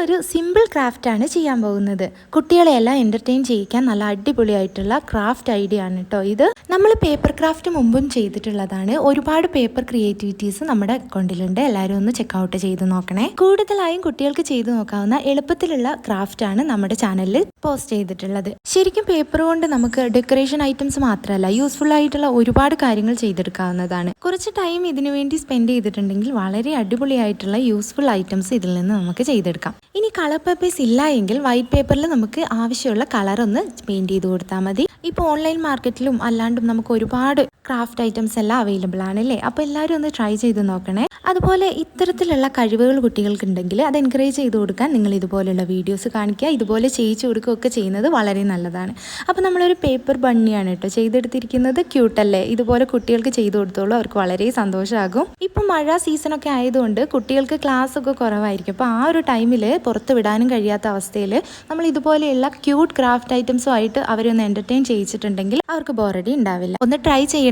ഇന്നൊരു സിമ്പിൾ ക്രാഫ്റ്റാണ് ചെയ്യാൻ പോകുന്നത്. കുട്ടികളെയെല്ലാം എൻ്റർടൈൻ ചെയ്യിക്കാൻ നല്ല അടിപൊളിയായിട്ടുള്ള ക്രാഫ്റ്റ് ഐഡിയ ആണ് കേട്ടോ ഇത്. നമ്മൾ പേപ്പർ ക്രാഫ്റ്റ് മുമ്പും ചെയ്തിട്ടുള്ളതാണ്. ഒരുപാട് പേപ്പർ ക്രിയേറ്റിവിറ്റീസ് നമ്മുടെ അക്കൗണ്ടിലുണ്ട്. എല്ലാവരും ഒന്ന് ചെക്കൗട്ട് ചെയ്ത് നോക്കണേ. കൂടുതലായും കുട്ടികൾക്ക് ചെയ്തു നോക്കാവുന്ന എളുപ്പത്തിലുള്ള ക്രാഫ്റ്റാണ് നമ്മുടെ ചാനലിൽ പോസ്റ്റ് ചെയ്തിട്ടുള്ളത്. ശരിക്കും പേപ്പർ കൊണ്ട് നമുക്ക് ഡെക്കറേഷൻ ഐറ്റംസ് മാത്രമല്ല, യൂസ്ഫുൾ ആയിട്ടുള്ള ഒരുപാട് കാര്യങ്ങൾ ചെയ്തെടുക്കാവുന്നതാണ്. കുറച്ച് ടൈം ഇതിനു വേണ്ടി സ്പെൻഡ് ചെയ്തിട്ടുണ്ടെങ്കിൽ വളരെ അടിപൊളിയായിട്ടുള്ള യൂസ്ഫുൾ ഐറ്റംസ് ഇതിൽ നിന്ന് നമുക്ക് ചെയ്തെടുക്കാം. ഇനി കളർ പേപ്പേഴ്സ് ഇല്ല എങ്കിൽ വൈറ്റ് പേപ്പറിൽ നമുക്ക് ആവശ്യമുള്ള കളർ ഒന്ന് പെയിന്റ് ചെയ്ത് കൊടുത്താൽ മതി. ഇപ്പോൾ ഓൺലൈൻ മാർക്കറ്റിലും അല്ലാണ്ടും നമുക്ക് ഒരുപാട് ക്രാഫ്റ്റ് ഐറ്റംസ് എല്ലാം അവൈലബിൾ ആണല്ലേ. അപ്പോൾ എല്ലാവരും ഒന്ന് ട്രൈ ചെയ്ത് നോക്കണേ. അതുപോലെ ഇത്തരത്തിലുള്ള കഴിവുകൾ കുട്ടികൾക്ക് ഉണ്ടെങ്കിൽ അത് എൻകറേജ് ചെയ്ത് കൊടുക്കാൻ നിങ്ങൾ ഇതുപോലുള്ള വീഡിയോസ് കാണിക്കുക, ഇതുപോലെ ചെയ്യിച്ചു കൊടുക്കുകയൊക്കെ ചെയ്യുന്നത് വളരെ നല്ലതാണ്. അപ്പോൾ നമ്മളൊരു പേപ്പർ ബണ്ണിയാണ് കേട്ടോ ചെയ്തെടുത്തിരിക്കുന്നത്. ക്യൂട്ടല്ലേ? ഇതുപോലെ കുട്ടികൾക്ക് ചെയ്തു കൊടുത്തോളൂ, അവർക്ക് വളരെ സന്തോഷമാകും. ഇപ്പം മഴ സീസണൊക്കെ ആയതുകൊണ്ട് കുട്ടികൾക്ക് ക്ലാസ് ഒക്കെ കുറവായിരിക്കും. അപ്പോൾ ആ ഒരു ടൈമിൽ പുറത്ത് വിടാനും കഴിയാത്ത അവസ്ഥയിൽ നമ്മൾ ഇതുപോലെയുള്ള ക്യൂട്ട് ക്രാഫ്റ്റ് ഐറ്റംസുമായിട്ട് അവരെ ഒന്ന് എൻ്റർടൈൻ ചെയ്യിച്ചിട്ടുണ്ടെങ്കിൽ അവർക്ക് ബോറടി ഉണ്ടാവില്ല. ഒന്ന് ട്രൈ ചെയ്യണേ.